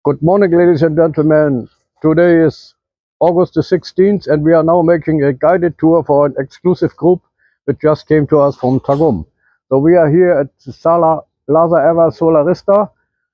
Good morning, ladies and gentlemen. Today is August the 16th, and we are now making a guided tour for an exclusive group that just came to us from Tagum. So we are here at Sala Laza Eva Solarista,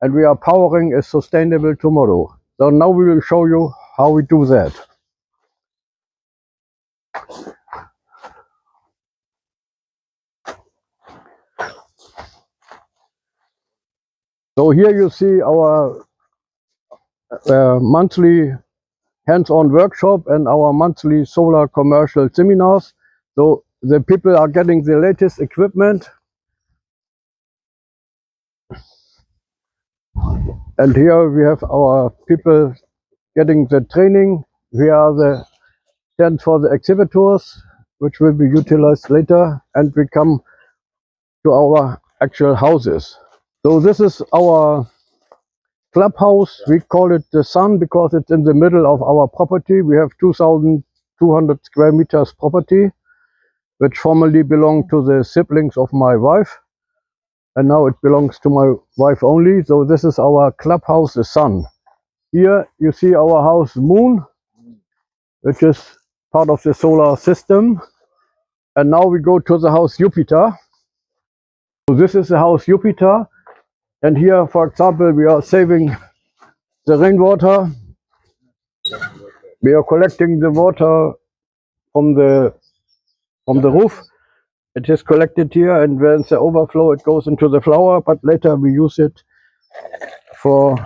and we are powering a sustainable tomorrow. So now we will show you how we do that. So here you see our monthly hands-on workshop and our monthly solar commercial seminars. So the people are getting the latest equipment. And here we have our people getting the training. Here are the tents for the exhibitors, which will be utilized later. And we come to our actual houses. So this is our clubhouse. We call it the Sun because it's in the middle of our property. We have 2,200 square meters property, which formerly belonged to the siblings of my wife. And now it belongs to my wife only. So this is our clubhouse, the Sun. Here you see our house Moon, which is part of the solar system. And now we go to the house Jupiter. So this is the house Jupiter. And here, for example, we are saving the rainwater. We are collecting the water from the roof. It is collected here, and when the overflow, it goes into the flower, but later we use it for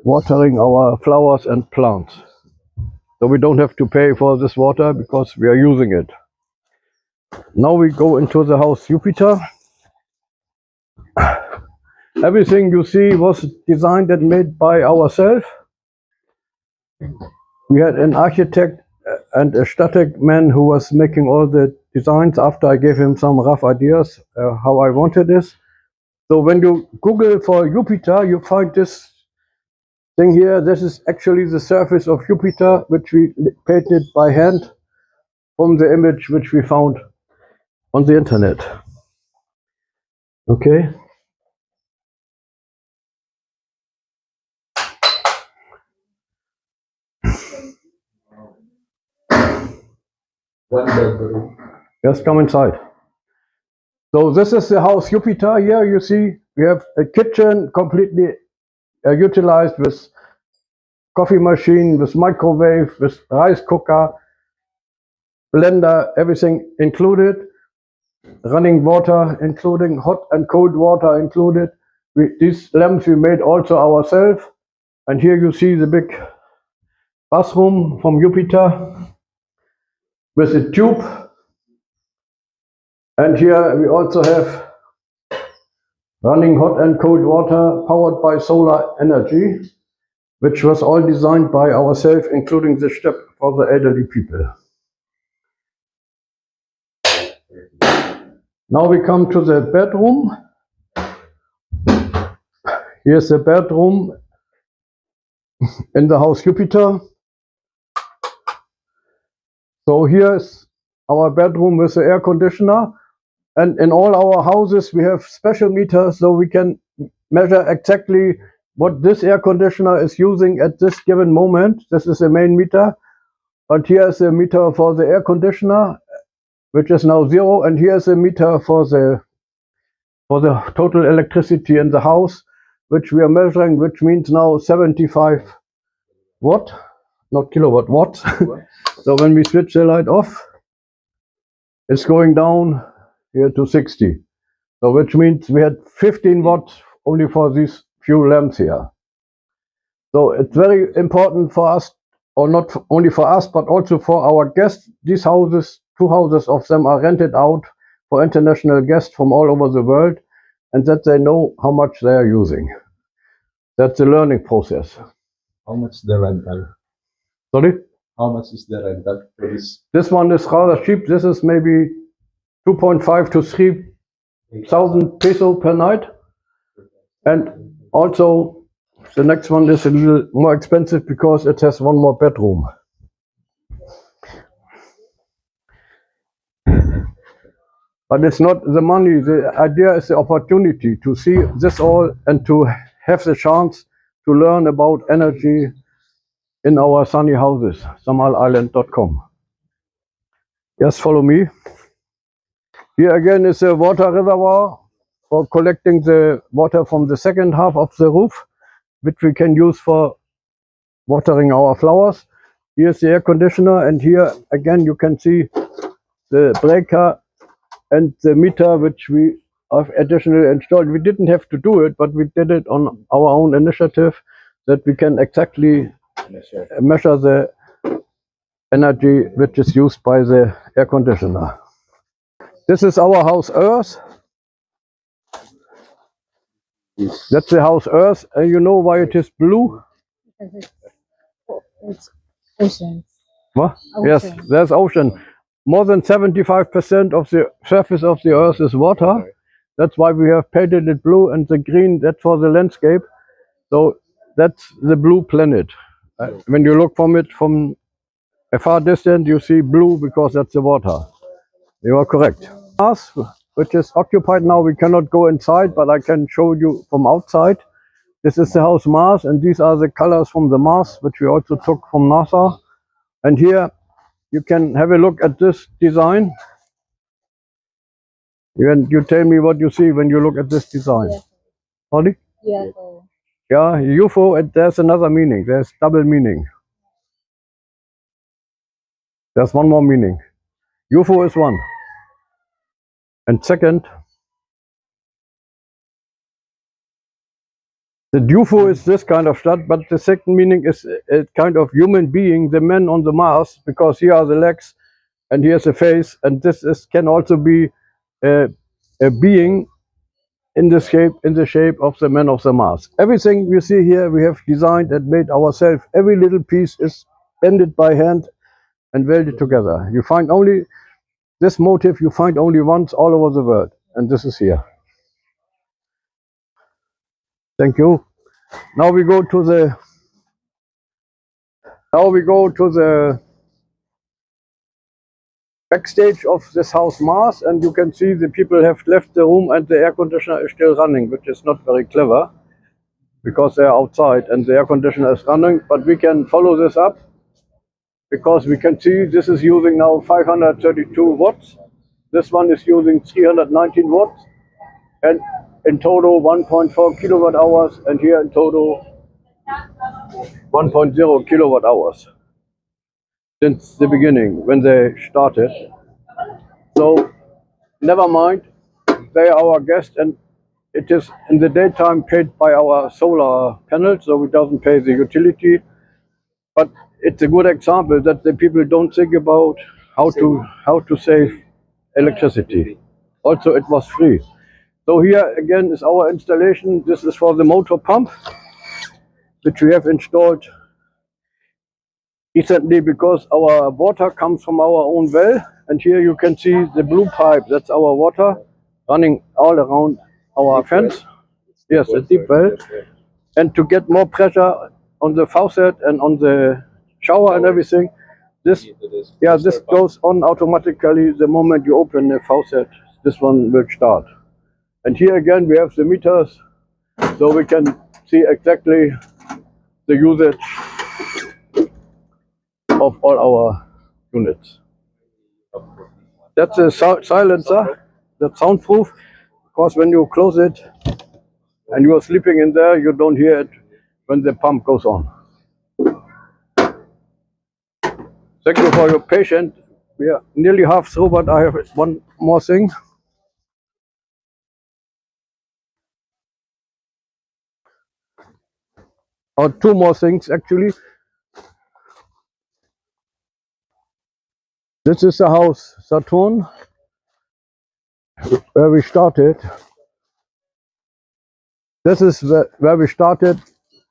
watering our flowers and plants. So we don't have to pay for this water because we are using it. Now we go into the house Jupiter. Everything you see was designed and made by ourselves. We had an architect and a static man who was making all the designs after I gave him some rough ideas how I wanted this. So when you Google for Jupiter, you find this thing here. This is actually the surface of Jupiter, which we painted by hand from the image which we found on the internet. Okay. One bedroom. Just come inside. So this is the house Jupiter. Here you see we have a kitchen completely utilized with coffee machine, with microwave, with rice cooker, blender, everything included. Running water, including hot and cold water included. These lamps we made also ourselves. And here you see the big bathroom from Jupiter with a tube. And here we also have running hot and cold water powered by solar energy, which was all designed by ourselves, including the step for the elderly people. Now we come to the bedroom. Here's the bedroom in the house Jupiter. So here's our bedroom with the air conditioner. And in all our houses, we have special meters so we can measure exactly what this air conditioner is using at this given moment. This is the main meter. But here's a meter for the air conditioner, which is now 0. And here's a meter for the total electricity in the house, which we are measuring, which means now 75 watt, not kilowatt, watt. So when we switch the light off, it's going down here to 60. So which means we had 15 watts only for these few lamps here. So it's very important for us, or not only for us, but also for our guests. These houses, 2 houses of them are rented out for international guests from all over the world, and that they know how much they are using. That's the learning process. How much the rental? Sorry? How much is the rental for this? This one is rather cheap. This is maybe 2.5 to 3,000 peso per night. And also the next one is a little more expensive because it has 1 more bedroom. But it's not the money. The idea is the opportunity to see this all and to have the chance to learn about energy in our sunny houses, samarisland.com. Yes, follow me. Here again is a water reservoir for collecting the water from the second half of the roof, which we can use for watering our flowers. Here's the air conditioner, and here again you can see the breaker and the meter which we have additionally installed. We didn't have to do it, but we did it on our own initiative, that we can exactly measure the energy which is used by the air conditioner. This is our house Earth. That's the house Earth. And you know why it is blue? Because it's oceans. What? Ocean. Yes, there's ocean. More than 75% of the surface of the Earth is water. That's why we have painted it blue, and the green, that's for the landscape. So that's the blue planet. When you look from it from a far distance, you see blue because that's the water. You are correct. Mars, which is occupied now, we cannot go inside, but I can show you from outside. This is the house Mars, and these are the colors from the Mars, which we also took from NASA. And here you can have a look at this design. You tell me what you see when you look at this design. Yeah. Sorry? UFO. Yeah, UFO, and there's another meaning. There's double meaning. There's one more meaning. UFO is one. And second, the UFO is this kind of stuff, but the second meaning is a kind of human being, the man on the Mars, because here are the legs and here's the face, and this can also be a being in the shape of the man of the Mars. Everything you see here we have designed and made ourselves. Every little piece is bended by hand and welded together. You find only this motif, you find only once all over the world, and this is here. Thank you. Now we go to the backstage of this house Mars, and you can see the people have left the room and the air conditioner is still running, which is not very clever because they are outside and the air conditioner is running. But we can follow this up because we can see this is using now 532 watts. This one is using 319 watts, and in total 1.4 kilowatt hours, and here in total 1.0 kilowatt hours since the beginning when they started. So never mind, they are our guests, and it is in the daytime paid by our solar panels, so it doesn't pay the utility. But it's a good example that the people don't think about how to save electricity. Also, it was free. So here again is our installation. This is for the motor pump, which we have installed recently because our water comes from our own well. And here you can see the blue pipe. That's our water running all around our fence. Yes, a deep well. And to get more pressure on the faucet and on the shower and everything, this goes on automatically the moment you open the faucet. This one will start. And here again we have the meters, so we can see exactly the usage of all our units. That's a silencer, that's soundproof, because when you close it and you are sleeping in there, you don't hear it when the pump goes on. Thank you for your patience. We are nearly half through, but I have one more thing. Or two more things actually. This is the house Saturn, where we started. This is where we started.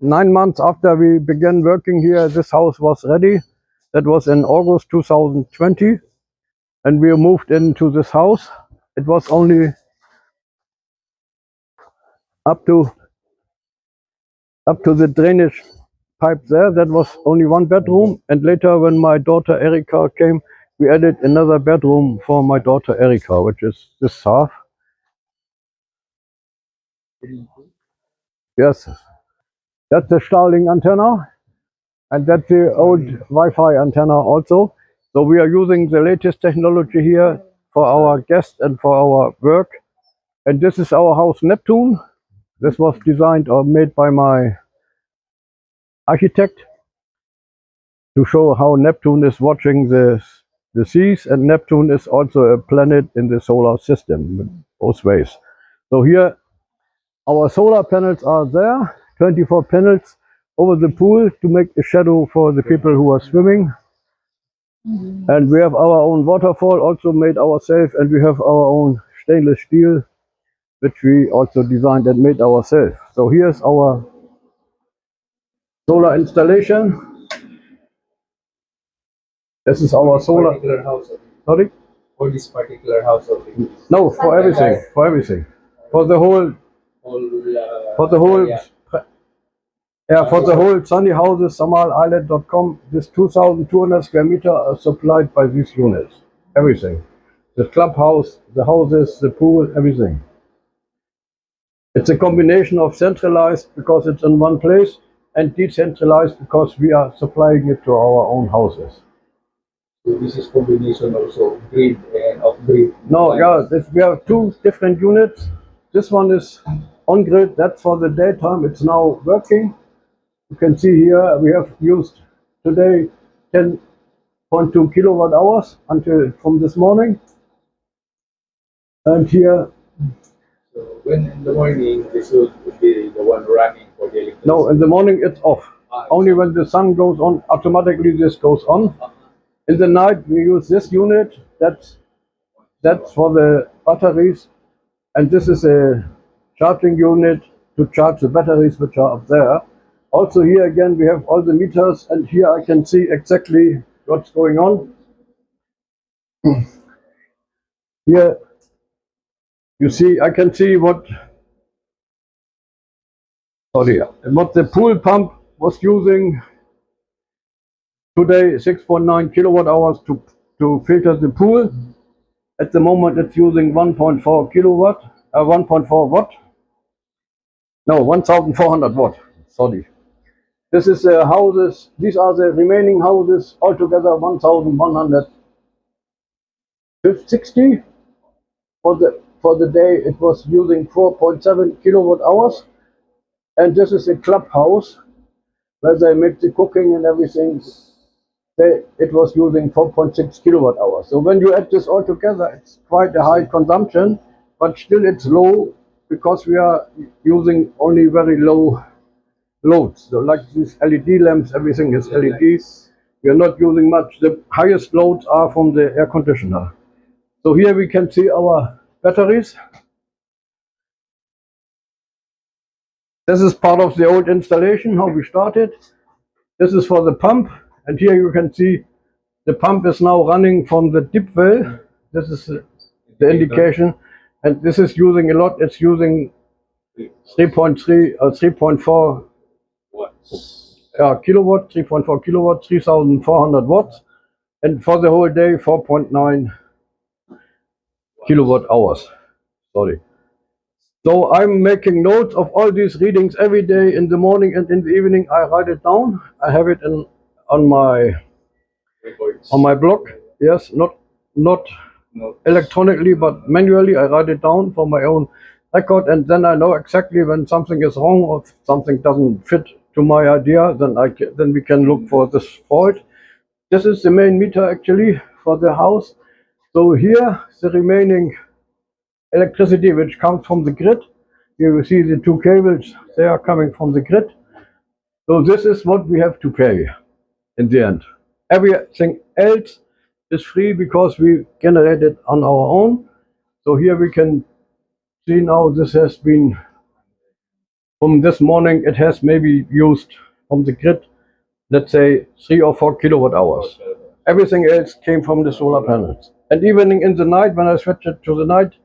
9 months after we began working here, this house was ready. That was in August 2020, and we moved into this house. It was only up to the drainage pipe there. That was only one bedroom, and later when my daughter Erika came, we added another bedroom for my daughter Erika, which is this half. Yes, That's the Starlink antenna, and that's the old Wi-Fi antenna also. So we are using the latest technology here for our guests and for our work. And this is our house Neptune. This was designed or made by my architect to show how Neptune is watching the seas, and Neptune is also a planet in the solar system, both ways. So here our solar panels are there, 24 panels over the pool to make a shadow for the people who are swimming. And we have our own waterfall also made ourselves, and we have our own stainless steel, which we also designed and made ourselves. So here's our solar installation. This is our solar. Particular house. Sorry? For this particular house of it. No, for everything. For everything. For the whole. For the whole. Yeah. Yeah, for the whole Sunny Houses, SamalIsland.com, this 2,200 square meter are supplied by these units. Everything. The clubhouse, the houses, the pool, everything. It's a combination of centralized because it's in one place and decentralized because we are supplying it to our own houses. So this is combination also of grid and off grid. No, yeah, we have two different units. This one is on grid, that's for the daytime, it's now working. You can see here we have used today 10.2 kilowatt hours until from this morning. And here, So when in the morning this will be the one running for the electricity. no, in the morning it's off. Only when the sun goes on, automatically this goes on. In the night we use this unit, that's for the batteries. And this is a charging unit to charge the batteries which are up there. Also here again we have all the meters, and here I can see exactly what's going on. Here you see, I can see what the pool pump was using today, 6.9 kilowatt hours to filter the pool. At the moment it's using 1.4 kilowatt, 1.4 watt. No, 1,400 watt, sorry. This is the houses, these are the remaining houses, altogether 1,160. For the day it was using 4.7 kilowatt hours. And this is a clubhouse where they make the cooking and everything. It was using 4.6 kilowatt hours. So when you add this all together, it's quite a high consumption, but still it's low because we are using only very low loads. So like these LED lamps, everything is LEDs. We are not using much. The highest loads are from the air conditioner. So here we can see our batteries. This is part of the old installation, how we started. This is for the pump, and here you can see the pump is now running from the dip well. This is the indication, and this is using a lot. It's using 3.3 or 3.4 kilowatt, 3.4 kilowatt, 3,400 watts, and for the whole day 4.9 kilowatt hours. Sorry. So I'm making notes of all these readings every day in the morning and in the evening. I write it down. I have it on my blog. Yes, not electronically, but manually. I write it down for my own record, and then I know exactly when something is wrong or if something doesn't fit to my idea. Then we can look for this fault. This is the main meter actually for the house. So here the remaining electricity which comes from the grid. Here you see the two cables, they are coming from the grid. So this is what we have to pay in the end. Everything else is free because we generate it on our own. So here we can see now this has been, from this morning it has maybe used from the grid, let's say 3 or 4 kilowatt hours. Everything else came from the solar panels. And even in the night, when I switch it to the night,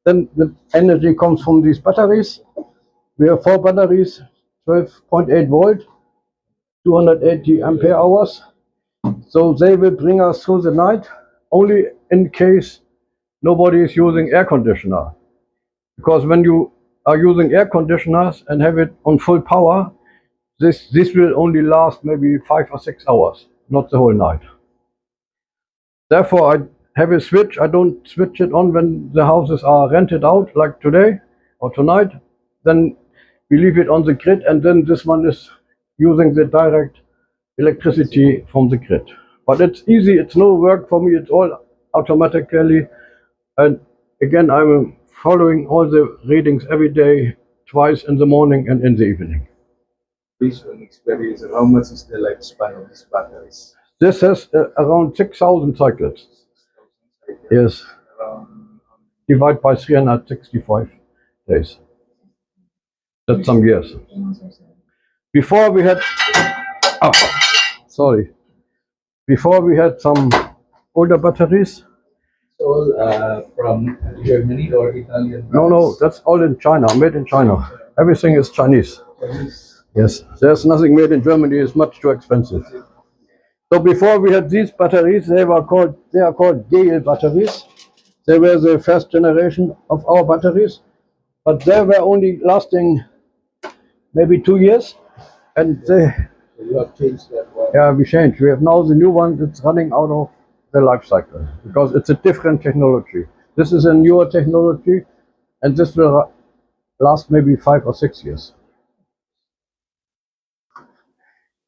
then the energy comes from these batteries. We have 4 batteries, 12.8 volt, 280 ampere hours. So they will bring us through the night, only in case nobody is using air conditioner. Because when you are using air conditioners and have it on full power, this will only last maybe 5 or 6 hours, not the whole night. Therefore, I have a switch. I don't switch it on when the houses are rented out, like today or tonight. Then we leave it on the grid, and then this one is using the direct electricity from the grid. But it's easy. It's no work for me. It's all automatically. And again, I'm following all the readings every day, twice in the morning and in the evening. Based on experience, and how much is the lifespan of these batteries? This has around 6,000 cycles. Yes, Around divide by 365 days. That's some years. Before we had, before we had some older batteries. all from Germany or Italian? No, that's all in China, made in China. Everything is Chinese. Chinese. Yes, there's nothing made in Germany. It's much too expensive. So before we had these batteries, they are called Gale batteries. They were the first generation of our batteries, but they were only lasting maybe 2 years, and they, So you have changed that one. yeah, we changed. We have now the new one that's running out of the life cycle because it's a different technology. This is a newer technology, and this will last maybe 5 or 6 years.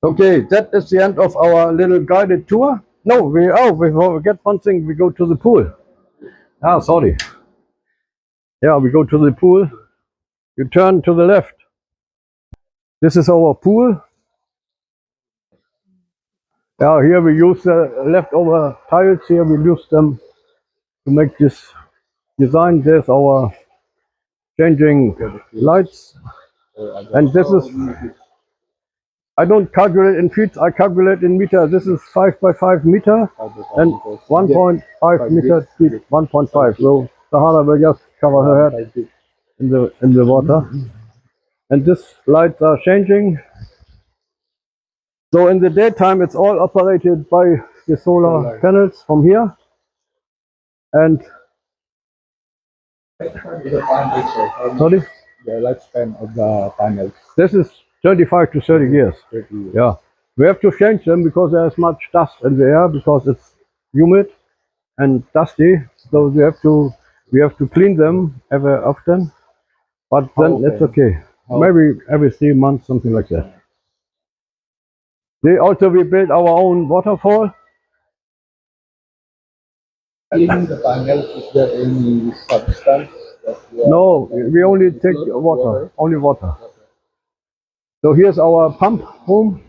Okay, that is the end of our little guided tour. No, we forget one thing. We go to the pool. Ah, sorry. Yeah, we go to the pool. You turn to the left. This is our pool. Yeah, here we use the leftover tiles. Here we use them to make this design. There's our changing lights. And this is, I don't calculate in feet, I calculate in meter. This is 5 by 5 meter and 1.5 meter deep, 1.5. So Sahara will just cover her head in the water. And this lights are changing. So in the daytime, it's all operated by the solar panels from here. And The panels, sir. sorry, The lifespan of the panels. this is 35 to 30 years. 30 years. Yeah, we have to change them because there's much dust in the air because it's humid and dusty. So we have to clean them every often. But then Okay. it's okay. Maybe every 3 months, something like that. We built our own waterfall. Cleaning the panels, is there any substance that you No, we only take water, only water. So here's our pump room.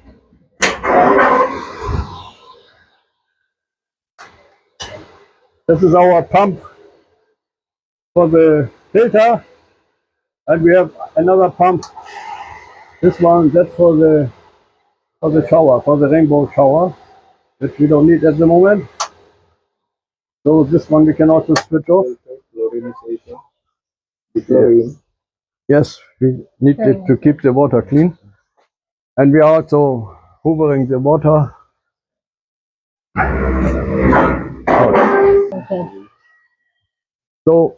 This is our pump for the filter, and we have another pump. This one, that's for the shower, for the rainbow shower, which we don't need at the moment. So this one we can also switch off. Chlorinization? The chlorine. Yes, we need it to keep the water clean, and we are also hoovering the water. Okay. So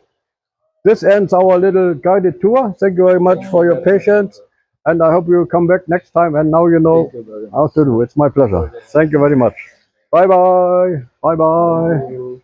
this ends our little guided tour. Thank you very much for your patience, and I hope you will come back next time. And now you know Thank you very much. how to do. It's my pleasure. Thank you very much. Bye bye. Bye bye. Thank you.